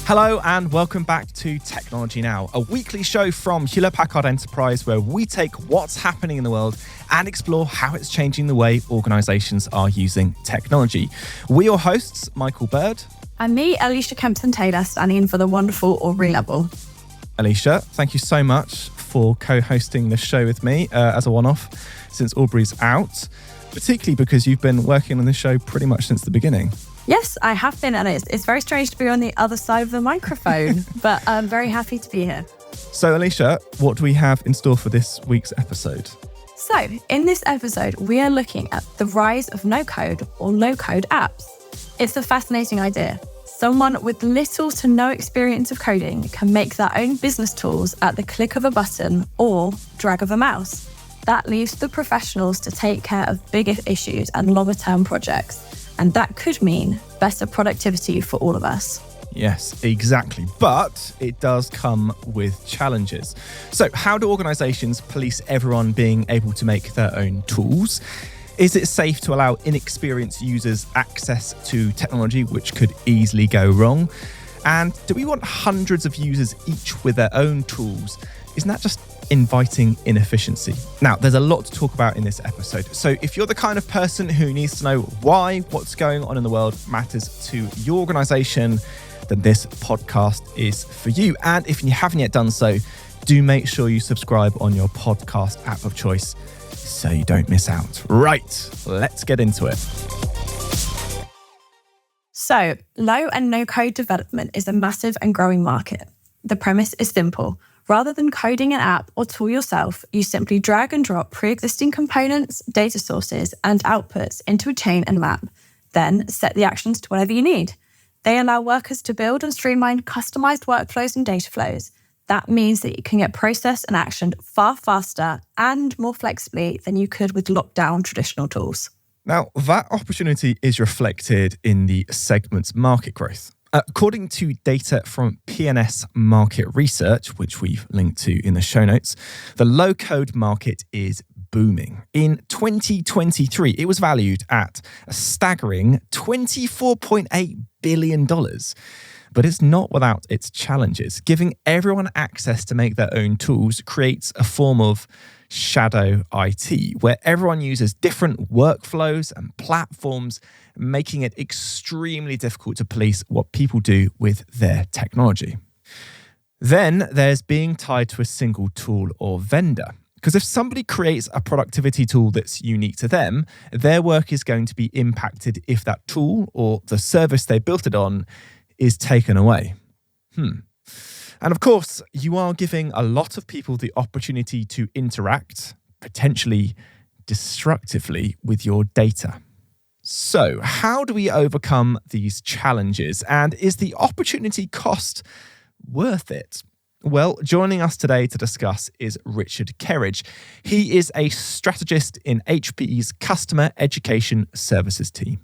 Hello and welcome back to Technology Now, a weekly show from Hewlett Packard Enterprise where we take what's happening in the world and explore how it's changing the way organisations are using technology. We're your hosts, Michael Bird. And me, Alicia Kempton-Taylor, standing in for the wonderful Aubrey Level. Alicia, thank you so much for co-hosting the show with me as a one-off since Aubrey's out, particularly because you've been working on this show pretty much since the beginning. Yes, I have been, and it's very strange to be on the other side of the microphone, but I'm very happy to be here. So, Alicia, what do we have in store for this week's episode? So, in this episode, we are looking at the rise of no-code or low-code apps. It's a fascinating idea. Someone with little to no experience of coding can make their own business tools at the click of a button or drag of a mouse. That leaves the professionals to take care of bigger issues and longer-term projects. And that could mean better productivity for all of us. Yes, exactly. But it does come with challenges. So how do organisations police everyone being able to make their own tools? Is it safe to allow inexperienced users access to technology, which could easily go wrong? And do we want hundreds of users each with their own tools? Isn't that just inviting inefficiency? Now, there's a lot to talk about in this episode. So if you're the kind of person who needs to know why what's going on in the world matters to your organisation, then this podcast is for you. And if you haven't yet done so, do make sure you subscribe on your podcast app of choice so you don't miss out. Right, let's get into it. So, low and no code development is a massive and growing market. The premise is simple. Rather than coding an app or tool yourself, you simply drag and drop pre-existing components, data sources, and outputs into a chain and map. Then set the actions to whatever you need. They allow workers to build and streamline customized workflows and data flows. That means that you can get processed and actioned far faster and more flexibly than you could with locked-down traditional tools. Now, that opportunity is reflected in the segment's market growth. According to data from P&S Market Research, which we've linked to in the show notes, the low-code market is booming. In 2023, it was valued at a staggering $24.8 billion. But it's not without its challenges. Giving everyone access to make their own tools creates a form of shadow IT, where everyone uses different workflows and platforms, making it extremely difficult to police what people do with their technology. Then there's being tied to a single tool or vendor. Because if somebody creates a productivity tool that's unique to them, their work is going to be impacted if that tool or the service they built it on is taken away. And of course, you are giving a lot of people the opportunity to interact, potentially destructively, with your data. So, how do we overcome these challenges? And is the opportunity cost worth it? Well, joining us today to discuss is Richard Kerridge. He is a strategist in HPE's Customer Education Services team.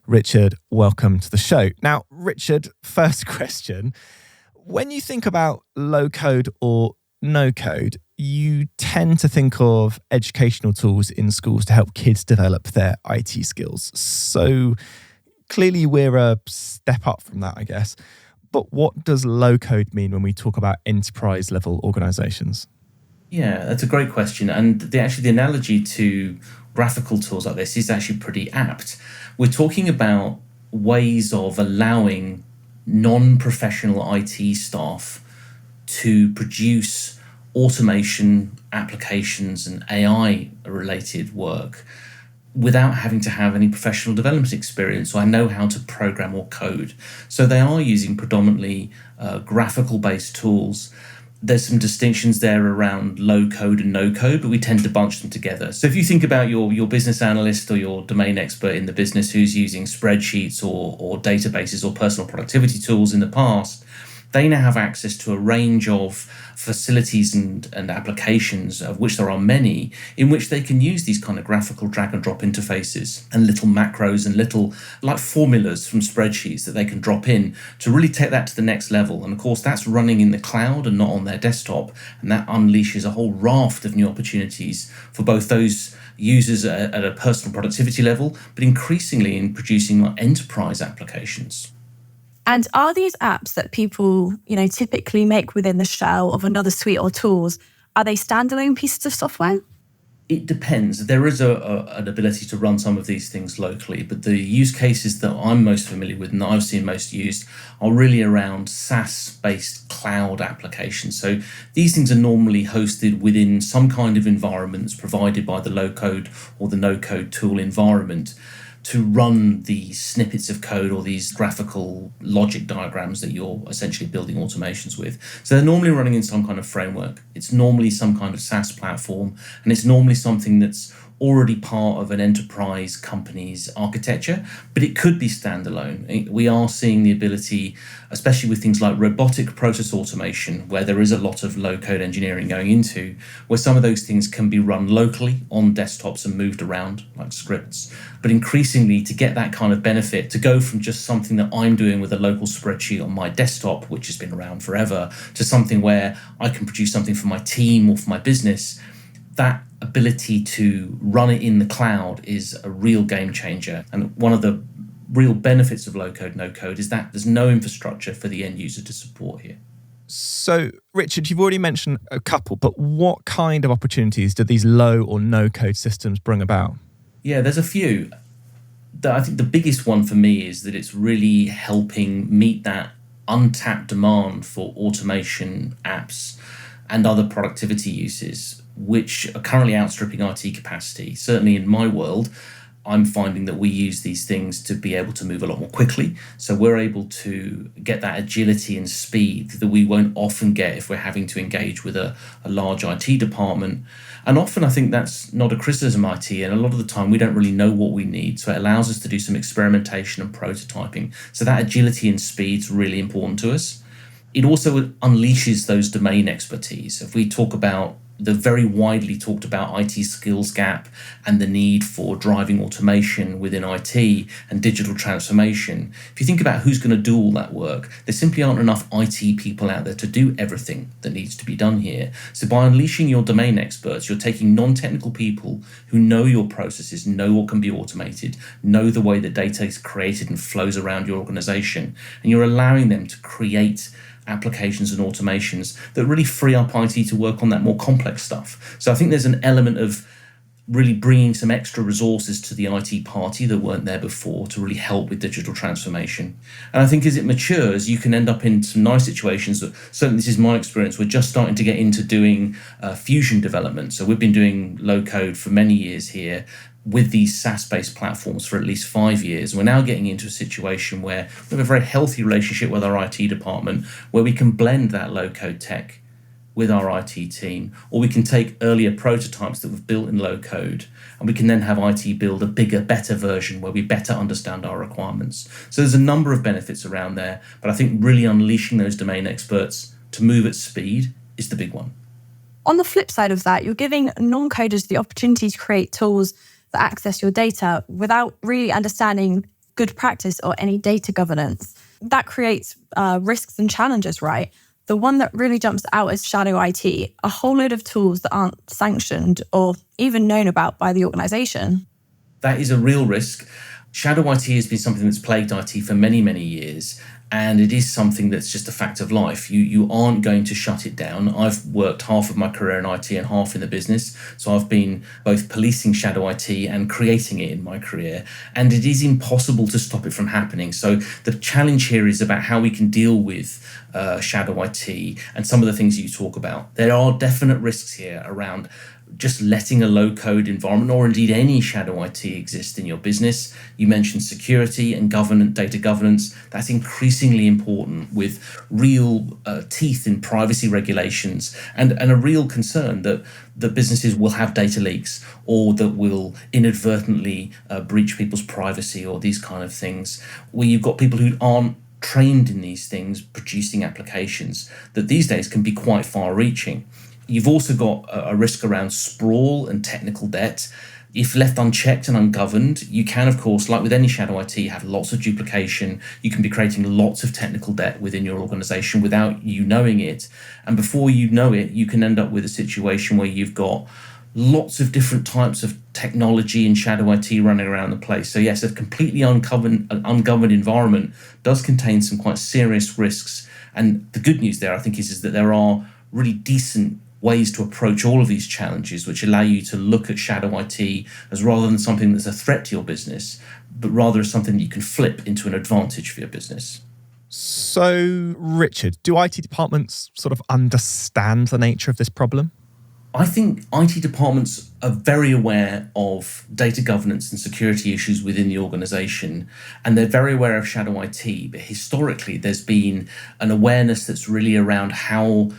Richard, welcome to the show. Now, Richard, first question. When you think about low code or no code, you tend to think of educational tools in schools to help kids develop their IT skills. So clearly we're a step up from that, I guess. But what does low code mean when we talk about enterprise level organizations? Yeah, that's a great question. And the analogy to graphical tools like this is actually pretty apt. We're talking about ways of allowing non-professional IT staff to produce automation applications and AI-related work without having to have any professional development experience or know how to program or code. So they are using predominantly graphical-based tools. There's some distinctions there around low code and no code, but we tend to bunch them together. So if you think about your business analyst or your domain expert in the business who's using spreadsheets or databases or personal productivity tools in the past, they now have access to a range of facilities and applications, of which there are many, in which they can use these kind of graphical drag and drop interfaces and little macros and little like formulas from spreadsheets that they can drop in to really take that to the next level. And of course, that's running in the cloud and not on their desktop. And that unleashes a whole raft of new opportunities for both those users at a personal productivity level, but increasingly in producing like enterprise applications. And are these apps that people, typically make within the shell of another suite or tools, are they standalone pieces of software? It depends. There is an ability to run some of these things locally, but the use cases that I'm most familiar with and that I've seen most used are really around SaaS-based cloud applications. So these things are normally hosted within some kind of environment that's provided by the low-code or the no-code tool environment to run these snippets of code or these graphical logic diagrams that you're essentially building automations with. So they're normally running in some kind of framework. It's normally some kind of SaaS platform, and it's normally something that's already part of an enterprise company's architecture, but it could be standalone. We are seeing the ability, especially with things like robotic process automation, where there is a lot of low-code engineering going into, where some of those things can be run locally on desktops and moved around like scripts. But increasingly, to get that kind of benefit, to go from just something that I'm doing with a local spreadsheet on my desktop, which has been around forever, to something where I can produce something for my team or for my business, that ability to run it in the cloud is a real game changer. And one of the real benefits of low-code, no-code is that there's no infrastructure for the end user to support here. So, Richard, you've already mentioned a couple, but what kind of opportunities do these low or no-code systems bring about? Yeah, there's a few. I think the biggest one for me is that it's really helping meet that untapped demand for automation apps and other productivity uses, which are currently outstripping IT capacity. Certainly in my world, I'm finding that we use these things to be able to move a lot more quickly. So we're able to get that agility and speed that we won't often get if we're having to engage with a large IT department. And often I think that's not a criticism of IT, and a lot of the time we don't really know what we need. So it allows us to do some experimentation and prototyping. So that agility and speed is really important to us. It also unleashes those domain expertise. If we talk about the very widely talked about IT skills gap and the need for driving automation within IT and digital transformation, if you think about who's going to do all that work, there simply aren't enough IT people out there to do everything that needs to be done here. So by unleashing your domain experts, you're taking non-technical people who know your processes, know what can be automated, know the way that data is created and flows around your organization, and you're allowing them to create applications and automations that really free up IT to work on that more complex stuff. So I think there's an element of really bringing some extra resources to the IT party that weren't there before to really help with digital transformation. And I think as it matures, you can end up in some nice situations that, certainly this is my experience, we're just starting to get into doing fusion development. So we've been doing low code for many years here with these SaaS-based platforms for at least 5 years. We're now getting into a situation where we have a very healthy relationship with our IT department, where we can blend that low-code tech with our IT team, or we can take earlier prototypes that we've built in low-code, and we can then have IT build a bigger, better version where we better understand our requirements. So there's a number of benefits around there, but I think really unleashing those domain experts to move at speed is the big one. On the flip side of that, you're giving non-coders the opportunity to create tools that access your data without really understanding good practice or any data governance. That creates risks and challenges, right? The one that really jumps out is shadow IT, a whole load of tools that aren't sanctioned or even known about by the organization. That is a real risk. Shadow IT has been something that's plagued IT for many, many years. And it is something that's just a fact of life. You aren't going to shut it down. I've worked half of my career in IT and half in the business. So I've been both policing shadow IT and creating it in my career. And it is impossible to stop it from happening. So the challenge here is about how we can deal with shadow IT and some of the things you talk about. There are definite risks here around just letting a low-code environment, or indeed any shadow IT, exist in your business. You mentioned security and data governance. That's increasingly important, with real teeth in privacy regulations and a real concern that businesses will have data leaks or that will inadvertently breach people's privacy or these kind of things, where you've got people who aren't trained in these things producing applications that these days can be quite far-reaching. You've also got a risk around sprawl and technical debt. If left unchecked and ungoverned, you can, of course, like with any shadow IT, have lots of duplication. You can be creating lots of technical debt within your organization without you knowing it. And before you know it, you can end up with a situation where you've got lots of different types of technology and shadow IT running around the place. So yes, a completely ungoverned environment does contain some quite serious risks. And the good news there, I think, is that there are really decent ways to approach all of these challenges, which allow you to look at shadow IT as rather than something that's a threat to your business, but rather as something that you can flip into an advantage for your business. So, Richard, do IT departments sort of understand the nature of this problem? I think IT departments are very aware of data governance and security issues within the organization, and they're very aware of shadow IT. But historically, there's been an awareness that's really around how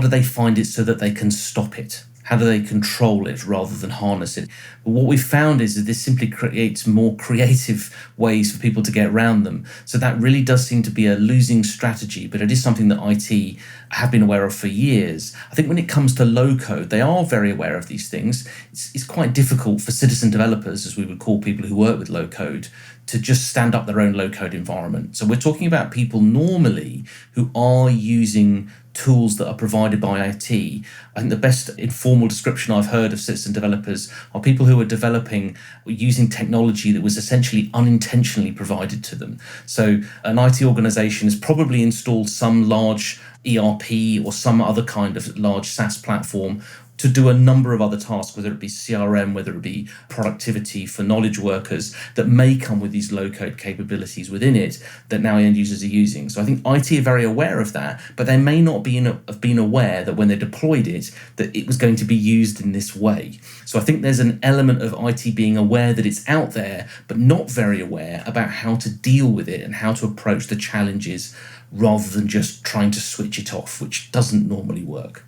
do they find it so that they can stop it? How do they control it rather than harness it? But what we've found is that this simply creates more creative ways for people to get around them. So that really does seem to be a losing strategy, but it is something that IT have been aware of for years. I think when it comes to low code, they are very aware of these things. It's quite difficult for citizen developers, as we would call people who work with low code, to just stand up their own low code environment. So we're talking about people normally who are using tools that are provided by IT. I think the best informal description I've heard of citizen developers are people who are developing using technology that was essentially unintentionally provided to them. So an IT organization has probably installed some large ERP or some other kind of large SaaS platform to do a number of other tasks, whether it be CRM, whether it be productivity for knowledge workers, that may come with these low-code capabilities within it that now end users are using. So I think IT are very aware of that, but they may not have been aware that when they deployed it, that it was going to be used in this way. So I think there's an element of IT being aware that it's out there, but not very aware about how to deal with it and how to approach the challenges rather than just trying to switch it off, which doesn't normally work.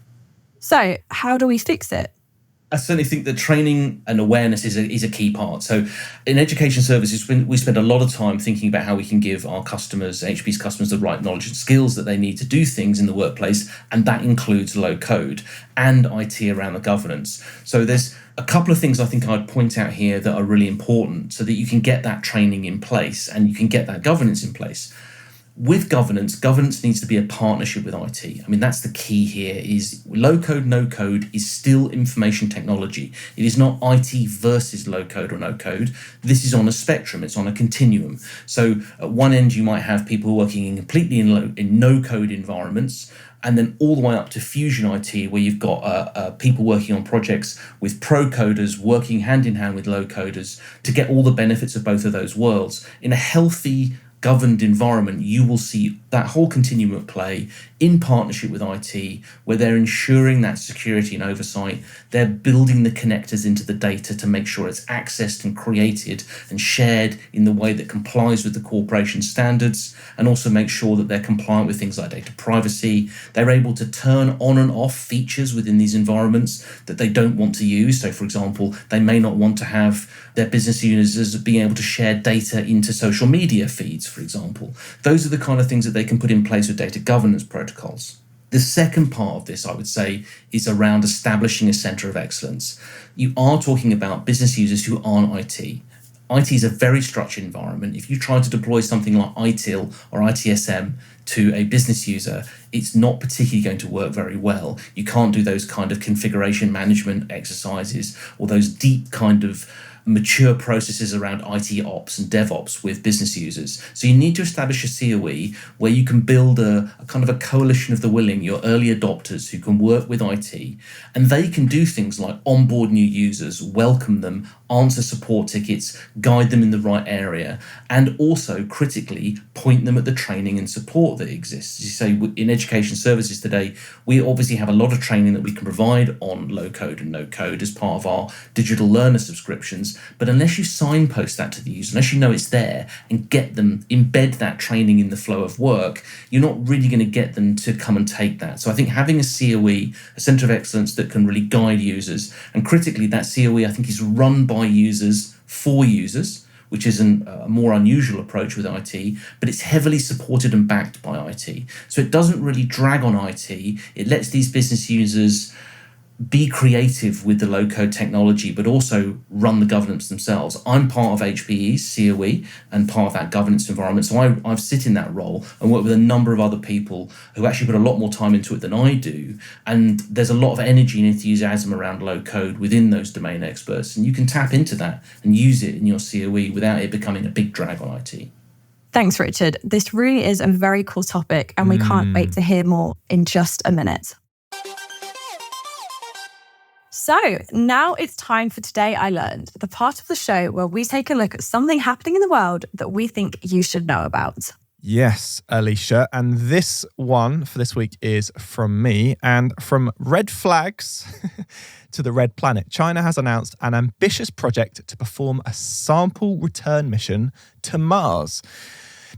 So how do we fix it? I certainly think that training and awareness is a key part. So in education services, we spend a lot of time thinking about how we can give our customers, HPE's customers, the right knowledge and skills that they need to do things in the workplace. And that includes low code and IT around the governance. So there's a couple of things I think I'd point out here that are really important so that you can get that training in place and you can get that governance in place. With governance needs to be a partnership with IT. I mean, that's the key here is low code, no code is still information technology. It is not IT versus low code or no code. This is on a spectrum. It's on a continuum. So at one end, you might have people working completely in no code environments, and then all the way up to Fusion IT, where you've got people working on projects with pro coders working hand in hand with low coders to get all the benefits of both of those worlds. In a healthy, governed environment, you will see that whole continuum at play in partnership with IT, where they're ensuring that security and oversight. They're building the connectors into the data to make sure it's accessed and created and shared in the way that complies with the corporation standards, and also make sure that they're compliant with things like data privacy. They're able to turn on and off features within these environments that they don't want to use. So, for example, they may not want to have their business users being able to share data into social media feeds, for example. Those are the kind of things that they can put in place with data governance protocols. The second part of this, I would say, is around establishing a center of excellence. You are talking about business users who aren't IT. IT is a very structured environment. If you try to deploy something like ITIL or ITSM to a business user, it's not particularly going to work very well. You can't do those kind of configuration management exercises or those deep kind of mature processes around IT ops and DevOps with business users. So you need to establish a COE where you can build a kind of a coalition of the willing, your early adopters who can work with IT, and they can do things like onboard new users, welcome them, answer support tickets, guide them in the right area, and also critically point them at the training and support that exists. As you say, in education services today, we obviously have a lot of training that we can provide on low code and no code as part of our digital learner subscriptions. But unless you signpost that to the user, unless you know it's there and get them, embed that training in the flow of work, you're not really going to get them to come and take that. So I think having a COE, a center of excellence that can really guide users, and critically that COE I think is run by users for users, which is a more unusual approach with IT, but it's heavily supported and backed by IT. So it doesn't really drag on IT. It lets these business users be creative with the low-code technology, but also run the governance themselves. I'm part of HPE's COE and part of that governance environment. So I sit in that role and work with a number of other people who actually put a lot more time into it than I do. And there's a lot of energy and enthusiasm around low-code within those domain experts. And you can tap into that and use it in your COE without it becoming a big drag on IT. Thanks, Richard. This really is a very cool topic, and we can't wait to hear more in just a minute. So now it's time for Today I Learned, the part of the show where we take a look at something happening in the world that we think you should know about. Yes, Alicia. And this one for this week is from me. And from red flags to the red planet, China has announced an ambitious project to perform a sample return mission to Mars.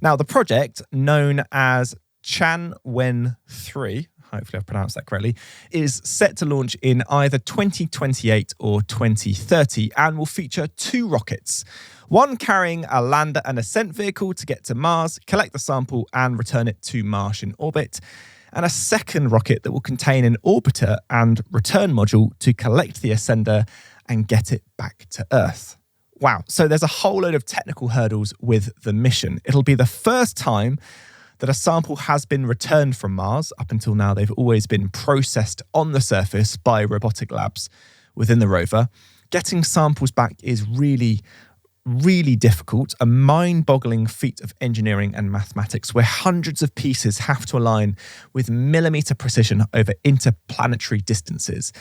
Now, the project, known as Tianwen-3, hopefully I've pronounced that correctly, is set to launch in either 2028 or 2030 and will feature 2 rockets, one carrying a lander and ascent vehicle to get to Mars, collect the sample and return it to Martian orbit, and a second rocket that will contain an orbiter and return module to collect the ascender and get it back to Earth. Wow, so there's a whole load of technical hurdles with the mission. It'll be the first time that a sample has been returned from Mars. Up until now, they've always been processed on the surface by robotic labs within the rover. Getting samples back is really, really difficult, a mind-boggling feat of engineering and mathematics where hundreds of pieces have to align with millimeter precision over interplanetary distances.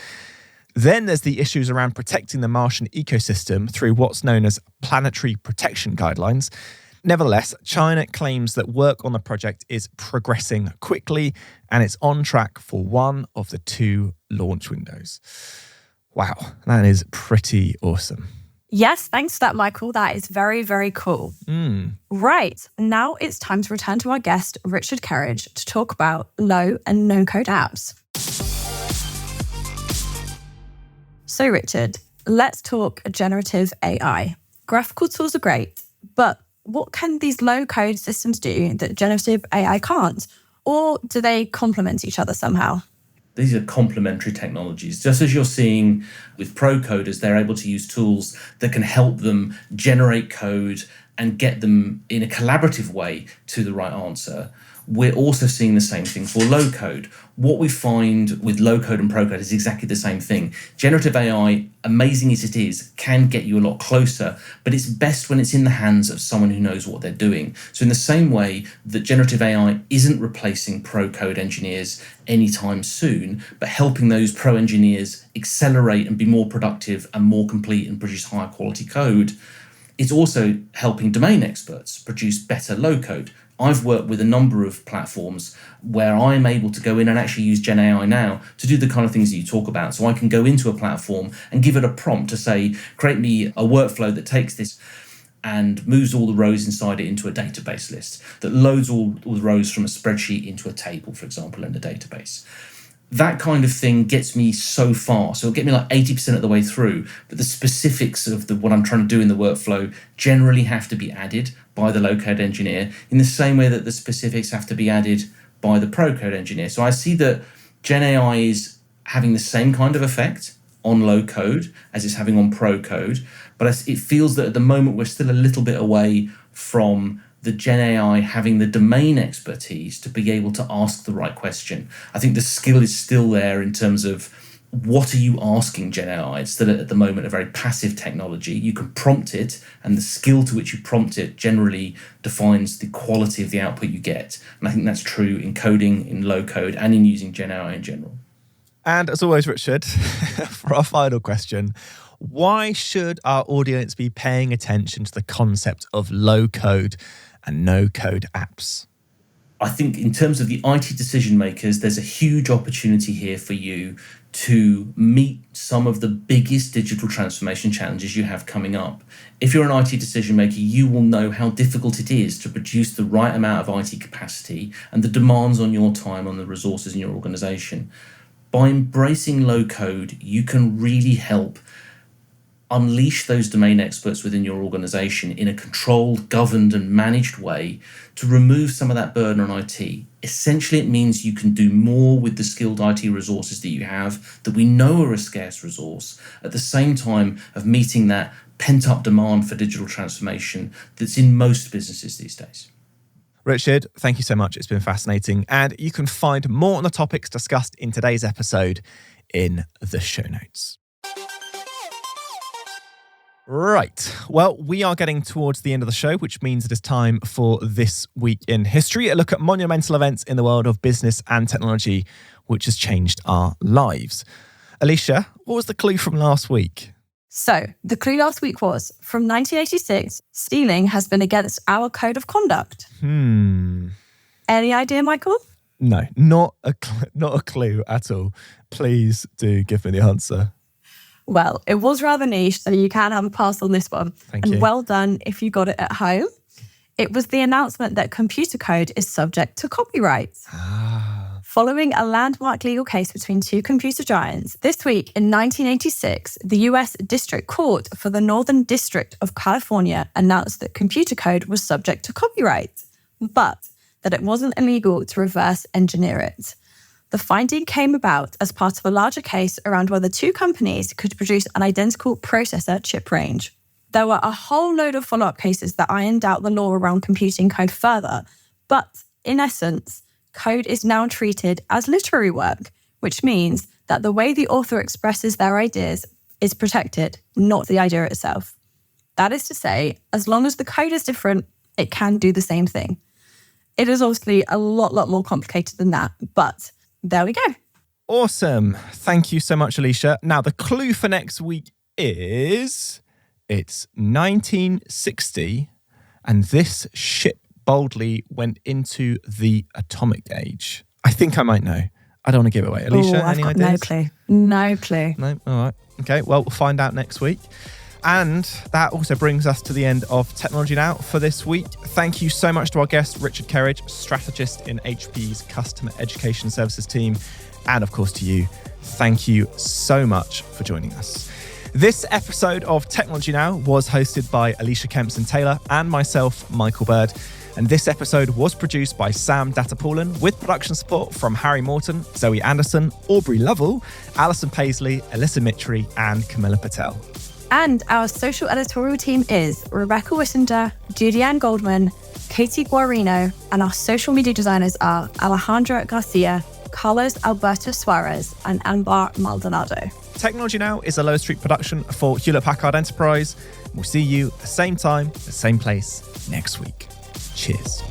Then there's the issues around protecting the Martian ecosystem through what's known as planetary protection guidelines. Nevertheless, China claims that work on the project is progressing quickly and it's on track for one of the 2 launch windows. Wow, that is pretty awesome. Yes, thanks for that, Michael. That is very, very cool. Right, now it's time to return to our guest, Richard Kerridge, to talk about low and no-code apps. So, Richard, let's talk generative AI. Graphical tools are great, but what can these low-code systems do that generative AI can't? Or do they complement each other somehow? These are complementary technologies. Just as you're seeing with pro coders, they're able to use tools that can help them generate code and get them in a collaborative way to the right answer. We're also seeing the same thing for low code. What we find with low code and pro code is exactly the same thing. Generative AI, amazing as it is, can get you a lot closer, but it's best when it's in the hands of someone who knows what they're doing. So in the same way that generative AI isn't replacing pro code engineers anytime soon, but helping those pro engineers accelerate and be more productive and more complete and produce higher quality code, it's also helping domain experts produce better low code. I've worked with a number of platforms where I'm able to go in and actually use Gen AI now to do the kind of things that you talk about. So I can go into a platform and give it a prompt to say, create me a workflow that takes this and moves all the rows inside it into a database list, that loads all the rows from a spreadsheet into a table, for example, in the database. That kind of thing gets me so far. So it'll get me like 80% of the way through, but the specifics of what I'm trying to do in the workflow generally have to be added by the low-code engineer in the same way that the specifics have to be added by the pro-code engineer. So I see that Gen AI is having the same kind of effect on low code as it's having on pro code, but it feels that at the moment we're still a little bit away from the Gen AI having the domain expertise to be able to ask the right question. I think the skill is still there in terms of what are you asking Gen AI? It's still at the moment a very passive technology. You can prompt it, and the skill to which you prompt it generally defines the quality of the output you get. And I think that's true in coding, in low code, and in using Gen AI in general. And as always, Richard, for our final question, why should our audience be paying attention to the concept of low code and no code apps? I think in terms of the IT decision makers, there's a huge opportunity here for you to meet some of the biggest digital transformation challenges you have coming up. If you're an IT decision maker, you will know how difficult it is to produce the right amount of IT capacity and the demands on your time, on the resources in your organization. By embracing low code, you can really help unleash those domain experts within your organization in a controlled, governed, and managed way to remove some of that burden on IT. Essentially, it means you can do more with the skilled IT resources that you have, that we know are a scarce resource, at the same time of meeting that pent-up demand for digital transformation that's in most businesses these days. Richard, thank you so much. It's been fascinating. And you can find more on the topics discussed in today's episode in the show notes. Right. Well, we are getting towards the end of the show, which means it is time for This Week in History, a look at monumental events in the world of business and technology, which has changed our lives. Alicia, what was the clue from last week? So, the clue last week was, from 1986, stealing has been against our code of conduct. Any idea, Michael? No, not a clue at all. Please do give me the answer. Well, it was rather niche, so you can have a pass on this one. Thank you. Well done if you got it at home. It was the announcement that computer code is subject to copyright. Following a landmark legal case between two computer giants, this week in 1986, the US District Court for the Northern District of California announced that computer code was subject to copyright, but that it wasn't illegal to reverse engineer it. The finding came about as part of a larger case around whether two companies could produce an identical processor chip range. There were a whole load of follow-up cases that ironed out the law around computing code further, but in essence, code is now treated as literary work, which means that the way the author expresses their ideas is protected, not the idea itself. That is to say, as long as the code is different, it can do the same thing. It is obviously a lot more complicated than that, but there we go. Awesome. Thank you so much, Alicia. Now, the clue for next week is it's 1960, and this ship boldly went into the atomic age. I think I might know. I don't want to give it away. Alicia, I've any got ideas? No clue. No? All right. Okay, well, we'll find out next week. And that also brings us to the end of Technology Now for this week. Thank you so much to our guest, Richard Kerridge, strategist in HPE's Customer Education Services team. And of course to you, thank you so much for joining us. This episode of Technology Now was hosted by Alicia Kempson-Taylor and myself, Michael Bird. And this episode was produced by Sam Datapaulen with production support from Harry Morton, Zoe Anderson, Aubrey Lovell, Alison Paisley, Alyssa Mitri, and Camilla Patel. And our social editorial team is Rebecca Wissinger, Judy-Ann Goldman, Katie Guarino, and our social media designers are Alejandra Garcia, Carlos Alberto Suarez, and Anbar Maldonado. Technology Now is a Low Street production for Hewlett Packard Enterprise. We'll see you at the same time, the same place next week. Cheers.